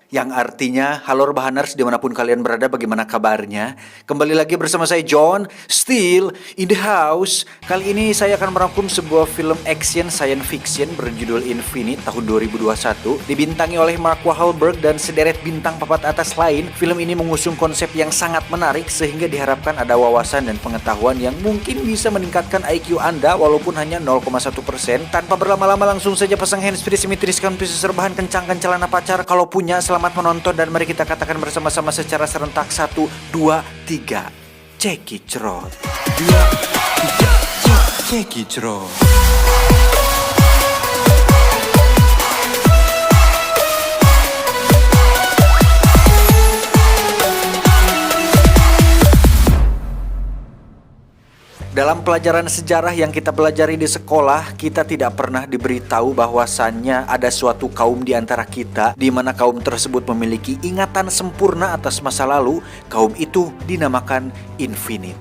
Yang artinya, halo Rebahaners dimanapun kalian berada, bagaimana kabarnya? Kembali lagi bersama saya John, still in the house. Kali ini saya akan merangkum sebuah film action science fiction berjudul Infinite tahun 2021. Dibintangi oleh Mark Wahlberg dan sederet bintang papan atas lain. Film ini mengusung konsep yang sangat menarik sehingga diharapkan ada wawasan dan pengetahuan yang mungkin bisa meningkatkan IQ Anda walaupun hanya 0,1%. Tanpa berlama-lama langsung saja pasang handsfree, tiriskan pieces rebahan, kencangkan celana pacar kalau punya. Selamat menonton dan mari kita katakan bersama-sama secara serentak 1, 2, 3. Cekicrot. 2, 3, Cekicrot. Dalam pelajaran sejarah yang kita pelajari di sekolah, kita tidak pernah diberitahu bahwasannya ada suatu kaum di antara kita di mana kaum tersebut memiliki ingatan sempurna atas masa lalu. Kaum itu dinamakan Infinite.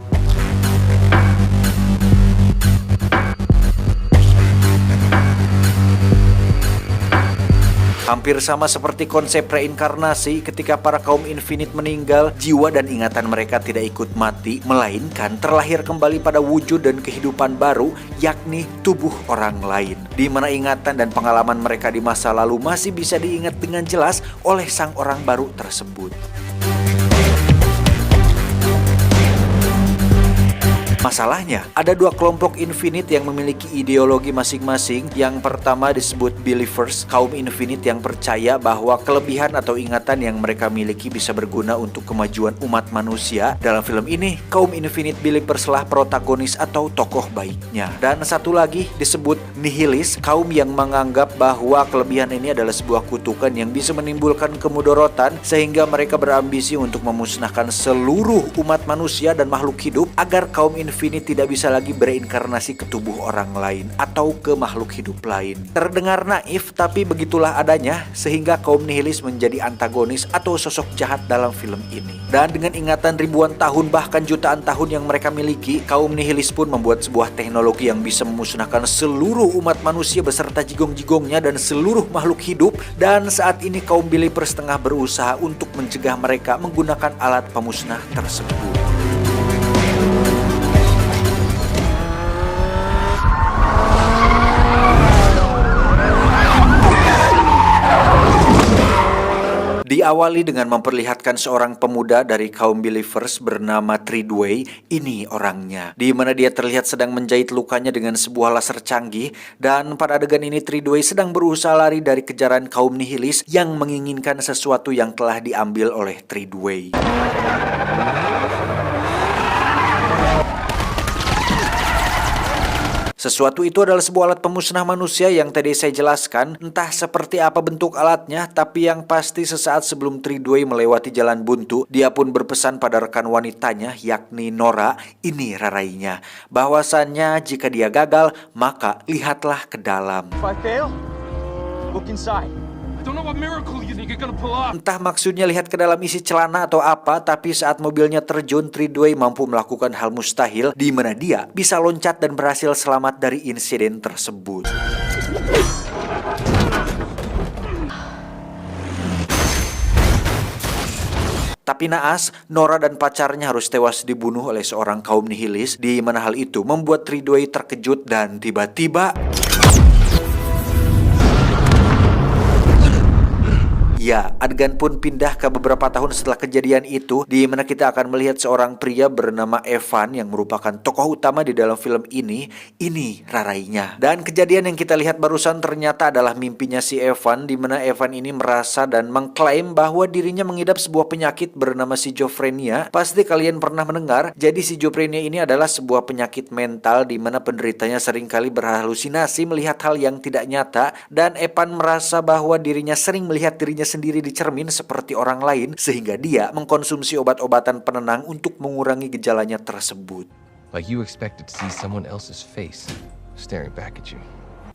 Hampir sama seperti konsep reinkarnasi, ketika para kaum Infinite meninggal, jiwa dan ingatan mereka tidak ikut mati, melainkan terlahir kembali pada wujud dan kehidupan baru, yakni tubuh orang lain. Di mana ingatan dan pengalaman mereka di masa lalu masih bisa diingat dengan jelas oleh sang orang baru tersebut. Masalahnya, ada dua kelompok Infinite yang memiliki ideologi masing-masing. Yang pertama disebut Believers, kaum Infinite yang percaya bahwa kelebihan atau ingatan yang mereka miliki bisa berguna untuk kemajuan umat manusia. Dalam film ini, kaum Infinite Believers lah protagonis atau tokoh baiknya. Dan satu lagi disebut Nihilist, kaum yang menganggap bahwa kelebihan ini adalah sebuah kutukan yang bisa menimbulkan kemudorotan sehingga mereka berambisi untuk memusnahkan seluruh umat manusia dan makhluk hidup agar kaum Infinite tidak bisa lagi bereinkarnasi ke tubuh orang lain atau ke makhluk hidup lain. Terdengar naif, tapi begitulah adanya sehingga kaum nihilis menjadi antagonis atau sosok jahat dalam film ini. Dan dengan ingatan ribuan tahun bahkan jutaan tahun yang mereka miliki, kaum nihilis pun membuat sebuah teknologi yang bisa memusnahkan seluruh umat manusia beserta jigong-jigongnya dan seluruh makhluk hidup. Dan saat ini kaum Believers tengah berusaha untuk mencegah mereka menggunakan alat pemusnah tersebut. Diawali dengan memperlihatkan seorang pemuda dari kaum Believers bernama Tridway. Ini orangnya, di mana dia terlihat sedang menjahit lukanya dengan sebuah laser canggih. Dan pada adegan ini Tridway sedang berusaha lari dari kejaran kaum nihilis yang menginginkan sesuatu yang telah diambil oleh Tridway. Sesuatu itu adalah sebuah alat pemusnah manusia yang tadi saya jelaskan. Entah seperti apa bentuk alatnya, tapi yang pasti sesaat sebelum Tridway melewati jalan buntu, dia pun berpesan pada rekan wanitanya, yakni Nora, ini rarainya, bahwasannya jika dia gagal, maka lihatlah ke dalam. If I fail, look inside. Entah maksudnya lihat ke dalam isi celana atau apa, tapi saat mobilnya terjun, Tridway mampu melakukan hal mustahil di mana dia bisa loncat dan berhasil selamat dari insiden tersebut. Tapi naas, Nora dan pacarnya harus tewas dibunuh oleh seorang kaum nihilis, di mana hal itu membuat Tridway terkejut dan tiba-tiba ya, adegan pun pindah ke beberapa tahun setelah kejadian itu, di mana kita akan melihat seorang pria bernama Evan yang merupakan tokoh utama di dalam film ini. Ini rarainya. Dan kejadian yang kita lihat barusan ternyata adalah mimpinya si Evan, di mana Evan ini merasa dan mengklaim bahwa dirinya mengidap sebuah penyakit bernama schizophrenia. Pasti kalian pernah mendengar. Jadi schizophrenia ini adalah sebuah penyakit mental di mana penderitanya seringkali berhalusinasi melihat hal yang tidak nyata, dan Evan merasa bahwa dirinya sering melihat dirinya sendiri di cermin seperti orang lain sehingga dia mengkonsumsi obat-obatan penenang untuk mengurangi gejalanya tersebut. Like you expected to see someone else's face staring back at you.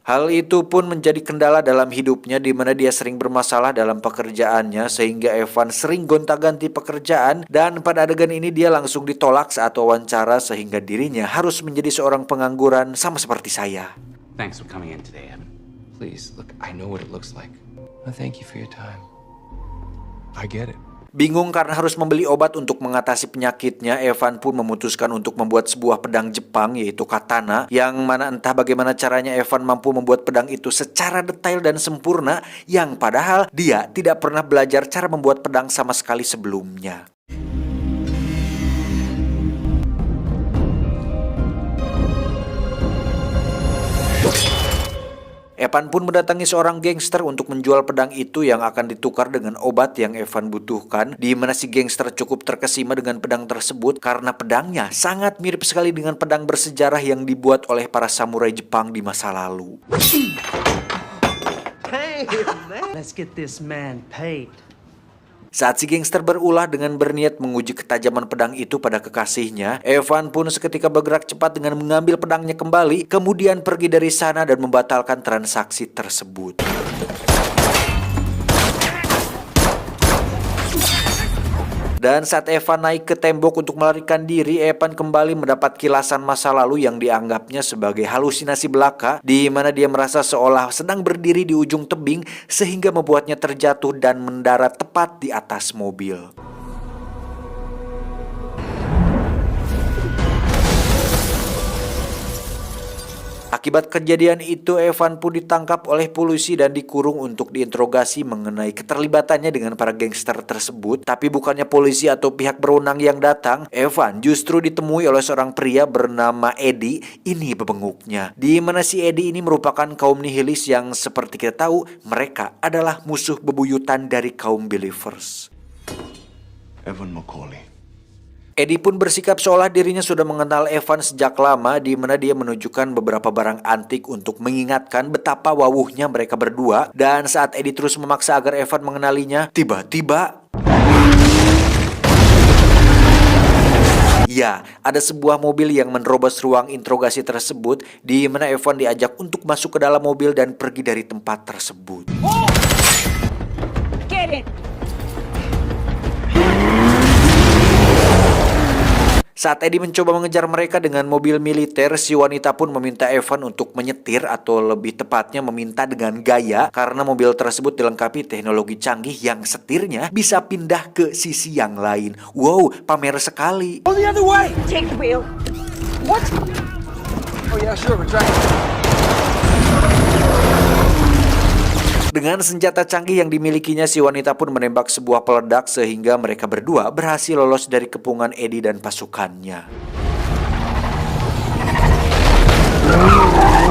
Hal itu pun menjadi kendala dalam hidupnya di mana dia sering bermasalah dalam pekerjaannya sehingga Evan sering gonta-ganti pekerjaan, dan pada adegan ini dia langsung ditolak saat wawancara sehingga dirinya harus menjadi seorang pengangguran sama seperti saya. Thanks for coming in today, Evan. Please, look, I know what it looks like. Well, thank you for your time. I get it. Bingung karena harus membeli obat untuk mengatasi penyakitnya, Evan pun memutuskan untuk membuat sebuah pedang Jepang yaitu katana, yang mana entah bagaimana caranya Evan mampu membuat pedang itu secara detail dan sempurna, yang padahal dia tidak pernah belajar cara membuat pedang sama sekali sebelumnya. Evan pun mendatangi seorang gangster untuk menjual pedang itu yang akan ditukar dengan obat yang Evan butuhkan, di mana si gangster cukup terkesima dengan pedang tersebut karena pedangnya sangat mirip sekali dengan pedang bersejarah yang dibuat oleh para samurai Jepang di masa lalu. Hey, man. Let's get this man paid. Saat si gangster berulah dengan berniat menguji ketajaman pedang itu pada kekasihnya, Evan pun seketika bergerak cepat dengan mengambil pedangnya kembali, kemudian pergi dari sana dan membatalkan transaksi tersebut. Dan saat Evan naik ke tembok untuk melarikan diri, Evan kembali mendapat kilasan masa lalu yang dianggapnya sebagai halusinasi belaka, di mana dia merasa seolah sedang berdiri di ujung tebing sehingga membuatnya terjatuh dan mendarat tepat di atas mobil. Akibat kejadian itu, Evan pun ditangkap oleh polisi dan dikurung untuk diinterogasi mengenai keterlibatannya dengan para gangster tersebut. Tapi bukannya polisi atau pihak berwenang yang datang, Evan justru ditemui oleh seorang pria bernama Eddie. Ini bebenguknya, di mana si Eddie ini merupakan kaum nihilis yang seperti kita tahu, mereka adalah musuh bebuyutan dari kaum Believers. Evan Macaulay. Eddie pun bersikap seolah dirinya sudah mengenal Evan sejak lama, di mana dia menunjukkan beberapa barang antik untuk mengingatkan betapa wawuhnya mereka berdua. Dan saat Eddie terus memaksa agar Evan mengenalinya, tiba-tiba ya, ada sebuah mobil yang menerobos ruang interogasi tersebut, di mana Evan diajak untuk masuk ke dalam mobil dan pergi dari tempat tersebut. Get it! Saat Eddie mencoba mengejar mereka dengan mobil militer, si wanita pun meminta Evan untuk menyetir, atau lebih tepatnya meminta dengan gaya, karena mobil tersebut dilengkapi teknologi canggih yang setirnya bisa pindah ke sisi yang lain. Wow, pamer sekali. Go the other way! Take the wheel. What? Oh yeah, sure, we're trying. Dengan senjata canggih yang dimilikinya, si wanita pun menembak sebuah peledak sehingga mereka berdua berhasil lolos dari kepungan Eddie dan pasukannya.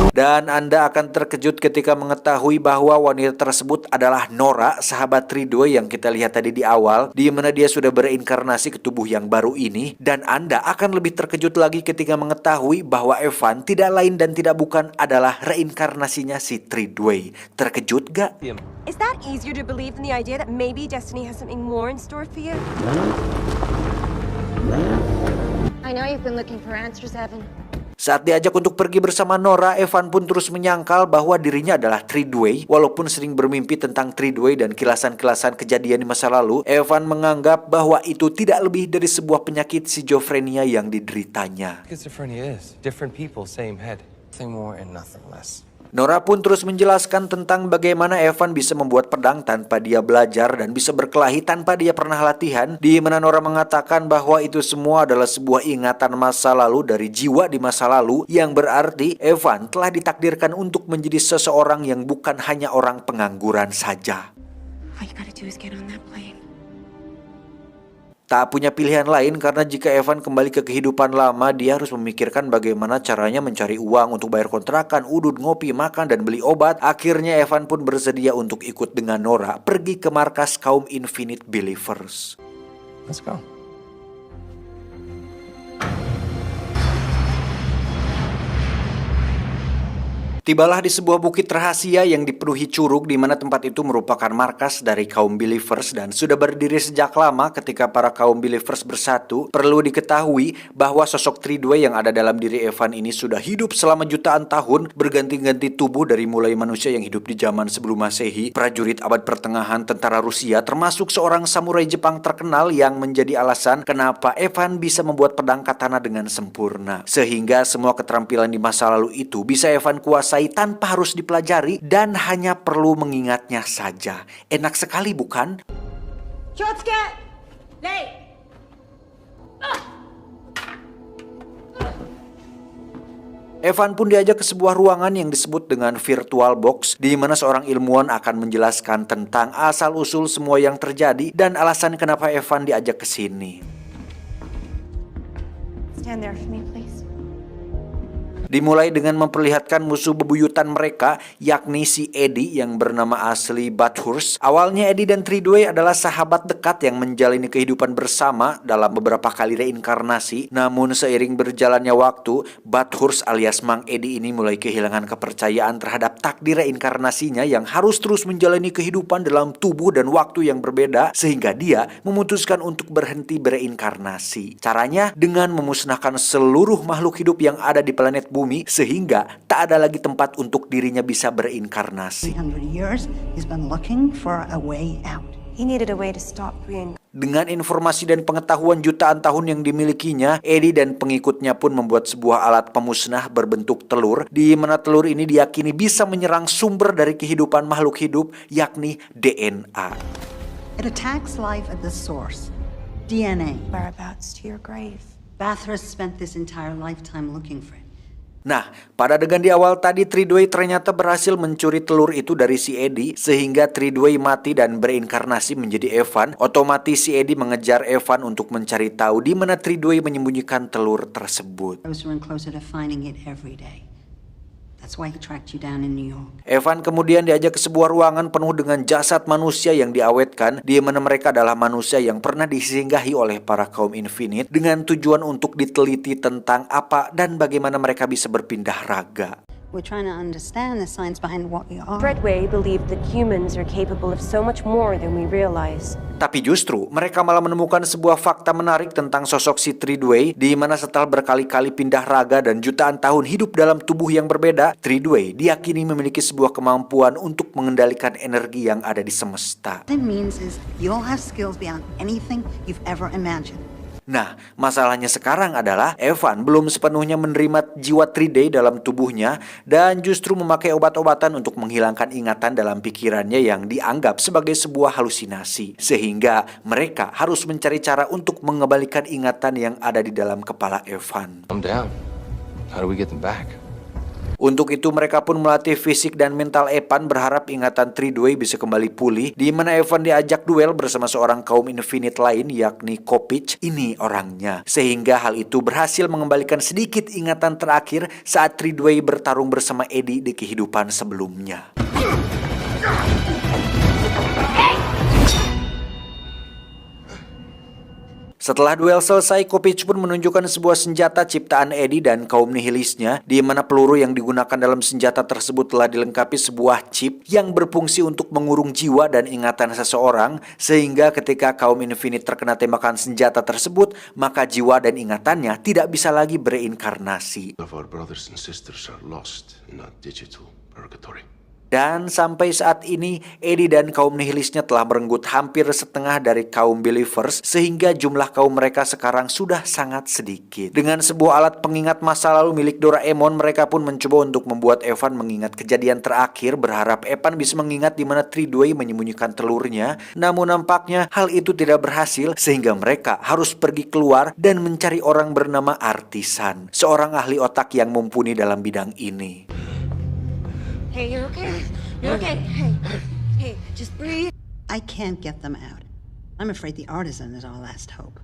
Dan Anda akan terkejut ketika mengetahui bahwa wanita tersebut adalah Nora, sahabat Ridway yang kita lihat tadi di awal, di mana dia sudah bereinkarnasi ke tubuh yang baru ini. Dan Anda akan lebih terkejut lagi ketika mengetahui bahwa Evan tidak lain dan tidak bukan adalah reinkarnasinya si Ridway. Terkejut gak? Is that easier to believe than the idea that maybe Destiny has something more in store for you? I know you've been looking for answers, Evan. Saat diajak untuk pergi bersama Nora, Evan pun terus menyangkal bahwa dirinya adalah Ridway. Walaupun sering bermimpi tentang Ridway dan kilasan-kilasan kejadian di masa lalu, Evan menganggap bahwa itu tidak lebih dari sebuah penyakit schizophrenia yang dideritanya. Schizophrenia is different people, same head. Nothing more and nothing less. Nora pun terus menjelaskan tentang bagaimana Evan bisa membuat pedang tanpa dia belajar dan bisa berkelahi tanpa dia pernah latihan, di mana Nora mengatakan bahwa itu semua adalah sebuah ingatan masa lalu dari jiwa di masa lalu, yang berarti Evan telah ditakdirkan untuk menjadi seseorang yang bukan hanya orang pengangguran saja. All you gotta do is get on that plane. Tak punya pilihan lain karena jika Evan kembali ke kehidupan lama, dia harus memikirkan bagaimana caranya mencari uang untuk bayar kontrakan, udut, ngopi, makan, dan beli obat. Akhirnya Evan pun bersedia untuk ikut dengan Nora pergi ke markas kaum Infinite Believers. Let's go. Tibalah di sebuah bukit rahasia yang dipenuhi curug, di mana tempat itu merupakan markas dari kaum Believers dan sudah berdiri sejak lama. Ketika para kaum Believers bersatu, perlu diketahui bahwa sosok Ridway yang ada dalam diri Evan ini sudah hidup selama jutaan tahun, berganti-ganti tubuh dari mulai manusia yang hidup di zaman sebelum Masehi, prajurit abad pertengahan, tentara Rusia, termasuk seorang samurai Jepang terkenal yang menjadi alasan kenapa Evan bisa membuat pedang katana dengan sempurna. Sehingga semua keterampilan di masa lalu itu bisa Evan kuasai tanpa harus dipelajari dan hanya perlu mengingatnya saja. Enak sekali bukan? Evan pun diajak ke sebuah ruangan yang disebut dengan virtual box, di mana seorang ilmuwan akan menjelaskan tentang asal-usul semua yang terjadi dan alasan kenapa Evan diajak ke sini. Stand there for me, please. Dimulai dengan memperlihatkan musuh bebuyutan mereka, yakni si Eddie yang bernama asli Bathurst. Awalnya Eddie dan Tridway adalah sahabat dekat yang menjalani kehidupan bersama dalam beberapa kali reinkarnasi. Namun seiring berjalannya waktu, Bathurst alias Mang Eddie ini mulai kehilangan kepercayaan terhadap takdir reinkarnasinya yang harus terus menjalani kehidupan dalam tubuh dan waktu yang berbeda, sehingga dia memutuskan untuk berhenti bereinkarnasi. Caranya dengan memusnahkan seluruh makhluk hidup yang ada di planet bumi, sehingga tak ada lagi tempat untuk dirinya bisa bereinkarnasi. 300 years, he's been looking for a way out. He needed a way to stop reincarnation. Dengan informasi dan pengetahuan jutaan tahun yang dimilikinya, Eddie dan pengikutnya pun membuat sebuah alat pemusnah berbentuk telur, di mana telur ini diyakini bisa menyerang sumber dari kehidupan makhluk hidup, yakni DNA. It attacks life at the source. DNA. Whereabouts to your grave. Bathurst spent this entire lifetime looking for it. Nah, pada adegan di awal tadi, Tridway ternyata berhasil mencuri telur itu dari si Eddie, sehingga Tridway mati dan bereinkarnasi menjadi Evan. Otomatis si Eddie mengejar Evan untuk mencari tahu di mana Tridway menyembunyikan telur tersebut. Closer and closer to finding it every day. That's why he tracked you down in New York. Evan kemudian diajak ke sebuah ruangan penuh dengan jasad manusia yang diawetkan, di mana mereka adalah manusia yang pernah disinggahi oleh para kaum Infinite dengan tujuan untuk diteliti tentang apa dan bagaimana mereka bisa berpindah raga. We're trying to understand the science behind what we are. Treadway believed that humans are capable of so much more than we realize. Tapi justru mereka malah menemukan sebuah fakta menarik tentang sosok si Tridway, di mana setelah berkali-kali pindah raga dan jutaan tahun hidup dalam tubuh yang berbeda, Tridway diyakini memiliki sebuah kemampuan untuk mengendalikan energi yang ada di semesta. What it means is you'll have skills beyond anything you've ever imagined. Nah, masalahnya sekarang adalah Evan belum sepenuhnya menerima jiwa Tridway dalam tubuhnya dan justru memakai obat-obatan untuk menghilangkan ingatan dalam pikirannya yang dianggap sebagai sebuah halusinasi. Sehingga mereka harus mencari cara untuk mengembalikan ingatan yang ada di dalam kepala Evan. I'm down. How do we get them back? Untuk itu mereka pun melatih fisik dan mental Evan berharap ingatan Tridway bisa kembali pulih, di mana Evan diajak duel bersama seorang kaum Infinite lain yakni Kopich. Ini orangnya. Sehingga hal itu berhasil mengembalikan sedikit ingatan terakhir saat Tridway bertarung bersama Eddie di kehidupan sebelumnya. Setelah duel selesai, Kopich pun menunjukkan sebuah senjata ciptaan Eddie dan kaum nihilisnya, di mana peluru yang digunakan dalam senjata tersebut telah dilengkapi sebuah chip yang berfungsi untuk mengurung jiwa dan ingatan seseorang, sehingga ketika kaum Infinite terkena tembakan senjata tersebut, maka jiwa dan ingatannya tidak bisa lagi bereinkarnasi. Of our brothers and sisters are lost in a digital purgatory. Dan sampai saat ini, Eddie dan kaum nihilisnya telah merenggut hampir setengah dari kaum Believers, sehingga jumlah kaum mereka sekarang sudah sangat sedikit. Dengan sebuah alat pengingat masa lalu milik Doraemon, mereka pun mencoba untuk membuat Evan mengingat kejadian terakhir, berharap Evan bisa mengingat di mana Tridway menyembunyikan telurnya. Namun nampaknya hal itu tidak berhasil, sehingga mereka harus pergi keluar dan mencari orang bernama Artisan, seorang ahli otak yang mumpuni dalam bidang ini. Hey, you're okay. You're okay. Hey, just breathe. I can't get them out. I'm afraid the artisan is our last hope.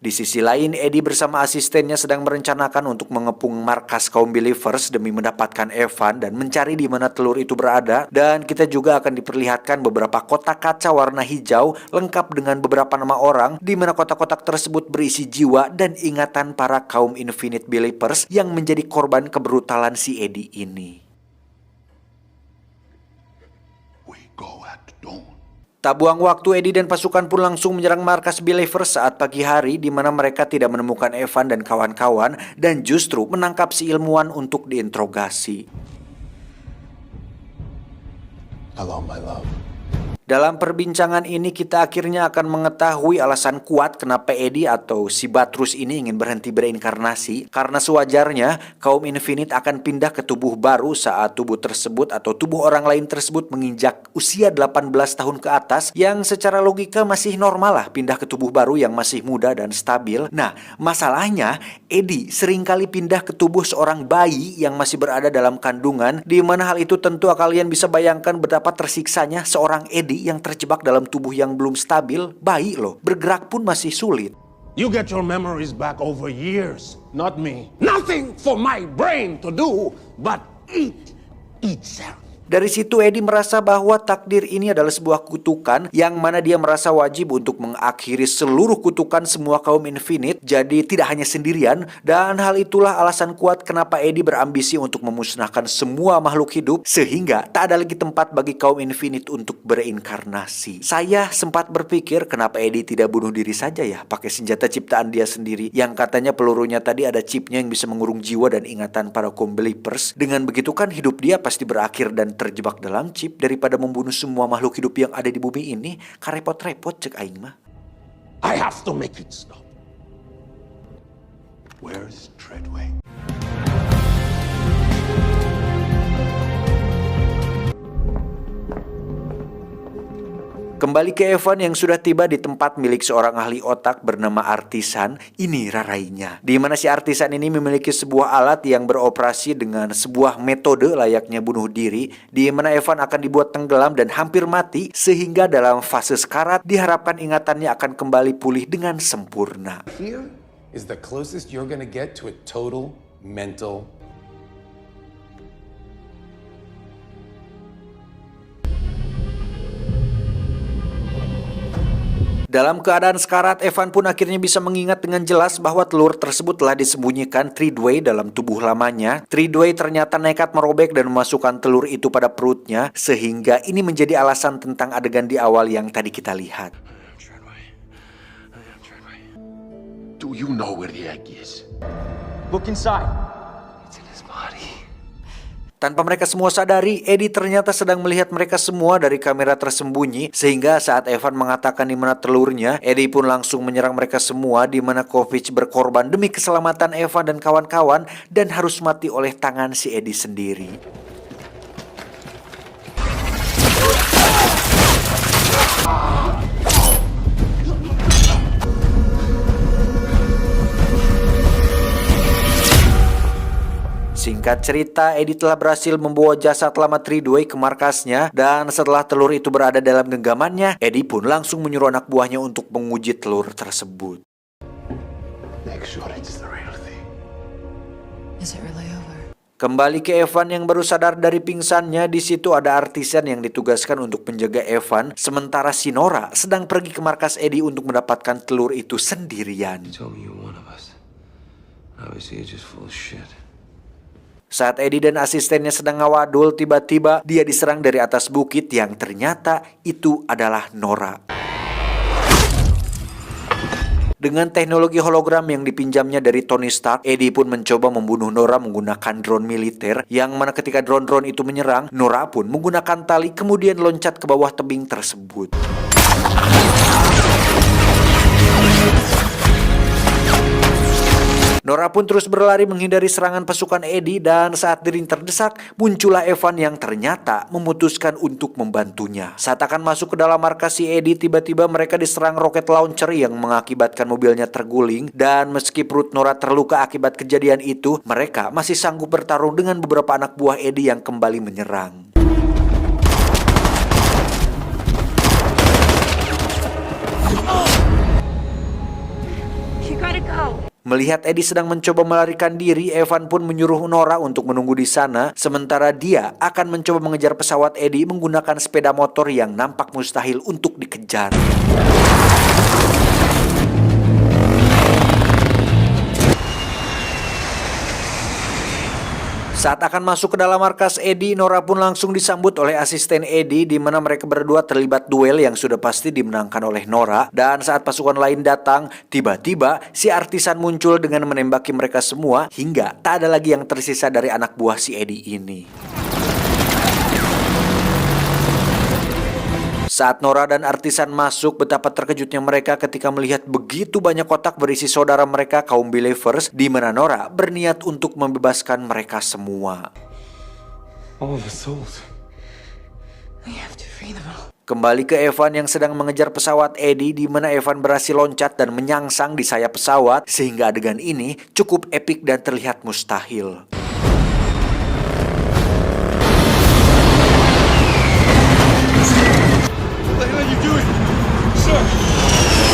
Di sisi lain, Eddie bersama asistennya sedang merencanakan untuk mengepung markas kaum Believers demi mendapatkan Evan dan mencari di mana telur itu berada. Dan kita juga akan diperlihatkan beberapa kotak kaca warna hijau lengkap dengan beberapa nama orang, di mana kotak-kotak tersebut berisi jiwa dan ingatan para kaum Infinite Believers yang menjadi korban kebrutalan si Eddie ini. Go at dawn. Tak buang waktu, Eddie dan pasukan pun langsung menyerang markas Believers saat pagi hari, di mana mereka tidak menemukan Evan dan kawan-kawan dan justru menangkap si ilmuwan untuk diinterogasi. Hello, my love. Dalam perbincangan ini kita akhirnya akan mengetahui alasan kuat kenapa Eddie atau si Batrus ini ingin berhenti bereinkarnasi, karena sewajarnya kaum Infinite akan pindah ke tubuh baru saat tubuh tersebut atau tubuh orang lain tersebut menginjak usia 18 tahun ke atas, yang secara logika masih normal lah pindah ke tubuh baru yang masih muda dan stabil. Nah, masalahnya Eddie seringkali pindah ke tubuh seorang bayi yang masih berada dalam kandungan, di mana hal itu tentu kalian bisa bayangkan betapa tersiksanya seorang Eddie yang terjebak dalam tubuh yang belum stabil, bayi loh, bergerak pun masih sulit. You get your memories back over years, not me. Nothing for my brain to do but eat itself. Dari situ Eddie merasa bahwa takdir ini adalah sebuah kutukan yang mana dia merasa wajib untuk mengakhiri seluruh kutukan semua kaum Infinite, jadi tidak hanya sendirian, dan hal itulah alasan kuat kenapa Eddie berambisi untuk memusnahkan semua makhluk hidup sehingga tak ada lagi tempat bagi kaum Infinite untuk bereinkarnasi. Saya sempat berpikir kenapa Eddie tidak bunuh diri saja ya, pakai senjata ciptaan dia sendiri yang katanya pelurunya tadi ada chipnya yang bisa mengurung jiwa dan ingatan para kaum Believers. Dengan begitu kan hidup dia pasti berakhir dan terjebak dalam chip daripada membunuh semua makhluk hidup yang ada di bumi ini. Karepot-repot cek aing mah. I have to make it stop. Where's Treadway? Kembali ke Evan yang sudah tiba di tempat milik seorang ahli otak bernama Artisan. Ini rarainya, di mana si Artisan ini memiliki sebuah alat yang beroperasi dengan sebuah metode layaknya bunuh diri, di mana Evan akan dibuat tenggelam dan hampir mati, sehingga dalam fase sekarat diharapkan ingatannya akan kembali pulih dengan sempurna. Here is the closest you're gonna get to a total mental. Dalam keadaan sekarat, Evan pun akhirnya bisa mengingat dengan jelas bahwa telur tersebut telah disembunyikan Treadway dalam tubuh lamanya. Treadway ternyata nekat merobek dan memasukkan telur itu pada perutnya, sehingga ini menjadi alasan tentang adegan di awal yang tadi kita lihat. Do you know where the egg is? Look inside. It's in his body. Tanpa mereka semua sadari, Eddie ternyata sedang melihat mereka semua dari kamera tersembunyi, sehingga saat Evan mengatakan di mana telurnya, Eddie pun langsung menyerang mereka semua, di mana Kovic berkorban demi keselamatan Evan dan kawan-kawan dan harus mati oleh tangan si Eddie sendiri. Singkat cerita, Eddie telah berhasil membawa jasad lama Treadway ke markasnya, dan setelah telur itu berada dalam genggamannya, Eddie pun langsung menyuruh anak buahnya untuk menguji telur tersebut. Make sure it's the real thing. Is it really over? Kembali ke Evan yang baru sadar dari pingsannya, di situ ada Artisan yang ditugaskan untuk menjaga Evan, sementara si Nora sedang pergi ke markas Eddie untuk mendapatkan telur itu sendirian. You told me you're one of us. Obviously you're just full of shit. Saat Eddie dan asistennya sedang ngawadul, tiba-tiba dia diserang dari atas bukit yang ternyata itu adalah Nora. Dengan teknologi hologram yang dipinjamnya dari Tony Stark, Eddie pun mencoba membunuh Nora menggunakan drone militer, yang mana ketika drone-drone itu menyerang, Nora pun menggunakan tali kemudian loncat ke bawah tebing tersebut. Nora pun terus berlari menghindari serangan pasukan Eddie, dan saat diri terdesak, muncullah Evan yang ternyata memutuskan untuk membantunya. Saat akan masuk ke dalam markas si Eddie, tiba-tiba mereka diserang roket launcher yang mengakibatkan mobilnya terguling, dan meski perut Nora terluka akibat kejadian itu, mereka masih sanggup bertarung dengan beberapa anak buah Eddie yang kembali menyerang. You gotta go. Melihat Eddie sedang mencoba melarikan diri, Evan pun menyuruh Nora untuk menunggu di sana, sementara dia akan mencoba mengejar pesawat Eddie menggunakan sepeda motor yang nampak mustahil untuk dikejar. Saat akan masuk ke dalam markas Eddie, Nora pun langsung disambut oleh asisten Eddie, di mana mereka berdua terlibat duel yang sudah pasti dimenangkan oleh Nora. Dan saat pasukan lain datang, tiba-tiba si Artisan muncul dengan menembaki mereka semua hingga tak ada lagi yang tersisa dari anak buah si Eddie ini. Saat Nora dan Artisan masuk, betapa terkejutnya mereka ketika melihat begitu banyak kotak berisi saudara mereka kaum Believers, di mana Nora berniat untuk membebaskan mereka semua. All the souls. We have to free them all. Kembali ke Evan yang sedang mengejar pesawat Eddie, di mana Evan berhasil loncat dan menyangsang di sayap pesawat, sehingga adegan ini cukup epik dan terlihat mustahil.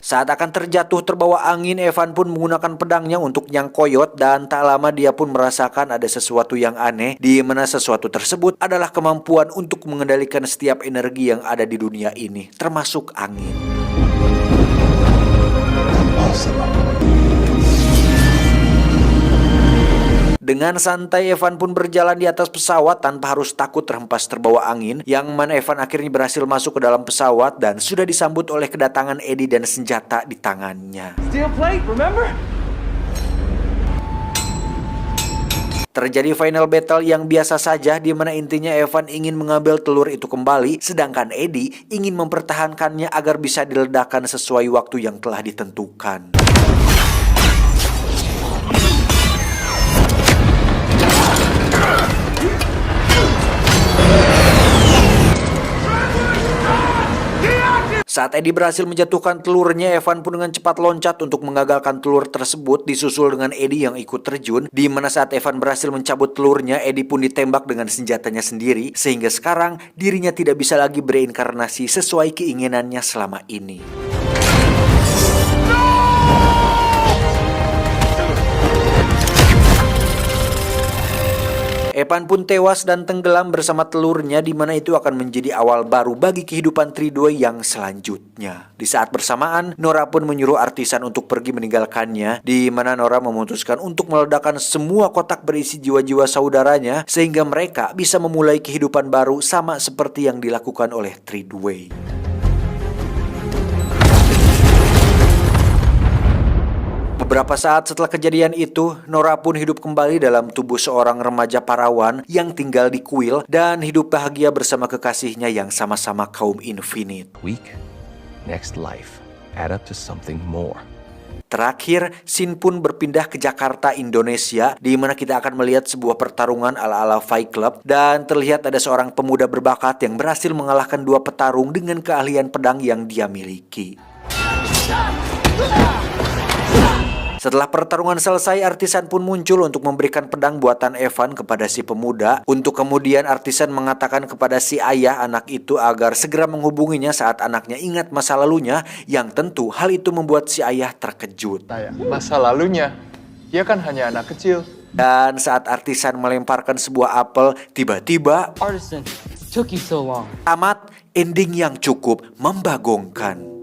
Saat akan terjatuh terbawa angin, Evan pun menggunakan pedangnya untuk nyangkoyot, dan tak lama dia pun merasakan ada sesuatu yang aneh, di mana sesuatu tersebut adalah kemampuan untuk mengendalikan setiap energi yang ada di dunia ini, termasuk angin. Dengan santai, Evan pun berjalan di atas pesawat tanpa harus takut terhempas terbawa angin, yang mana Evan akhirnya berhasil masuk ke dalam pesawat dan sudah disambut oleh kedatangan Eddie dan senjata di tangannya. Steel plate, remember? Terjadi final battle yang biasa saja, di mana intinya Evan ingin mengambil telur itu kembali, sedangkan Eddie ingin mempertahankannya agar bisa diledakkan sesuai waktu yang telah ditentukan. Saat Eddie berhasil menjatuhkan telurnya, Evan pun dengan cepat loncat untuk mengagalkan telur tersebut, disusul dengan Eddie yang ikut terjun, di mana saat Evan berhasil mencabut telurnya, Eddie pun ditembak dengan senjatanya sendiri, sehingga sekarang dirinya tidak bisa lagi bereinkarnasi sesuai keinginannya selama ini. Evan pun tewas dan tenggelam bersama telurnya, di mana itu akan menjadi awal baru bagi kehidupan Tridway yang selanjutnya. Di saat bersamaan, Nora pun menyuruh Artisan untuk pergi meninggalkannya, di mana Nora memutuskan untuk meledakkan semua kotak berisi jiwa-jiwa saudaranya, sehingga mereka bisa memulai kehidupan baru sama seperti yang dilakukan oleh Tridway. Beberapa saat setelah kejadian itu, Nora pun hidup kembali dalam tubuh seorang remaja parawan yang tinggal di kuil dan hidup bahagia bersama kekasihnya yang sama-sama kaum Infinite. Weak, next life, add up to something more. Terakhir, scene pun berpindah ke Jakarta, Indonesia, di mana kita akan melihat sebuah pertarungan ala-ala Fight Club, dan terlihat ada seorang pemuda berbakat yang berhasil mengalahkan dua petarung dengan keahlian pedang yang dia miliki. Setelah pertarungan selesai, Artisan pun muncul untuk memberikan pedang buatan Evan kepada si pemuda, untuk kemudian Artisan mengatakan kepada si ayah anak itu agar segera menghubunginya saat anaknya ingat masa lalunya, yang tentu hal itu membuat si ayah terkejut. Masa lalunya, dia kan hanya anak kecil. Dan saat Artisan melemparkan sebuah apel, tiba-tiba Artisan, it took you so long. tamat ending yang cukup membagongkan.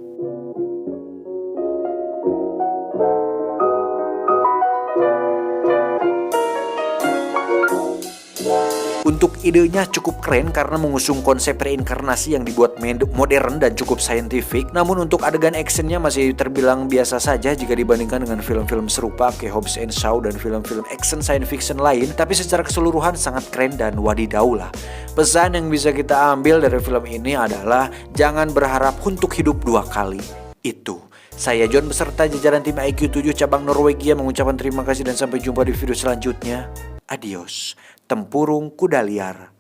Untuk idenya cukup keren karena mengusung konsep reinkarnasi yang dibuat modern dan cukup saintifik. Namun untuk adegan actionnya masih terbilang biasa saja jika dibandingkan dengan film-film serupa kayak Hobbs and Shaw dan film-film action science fiction lain. Tapi secara keseluruhan sangat keren dan wadidaw lah. Pesan yang bisa kita ambil dari film ini adalah jangan berharap untuk hidup dua kali. Itu. Saya John beserta jajaran tim IQ 7 cabang Norwegia mengucapkan terima kasih dan sampai jumpa di video selanjutnya. Adios. Tempurung kuda liar.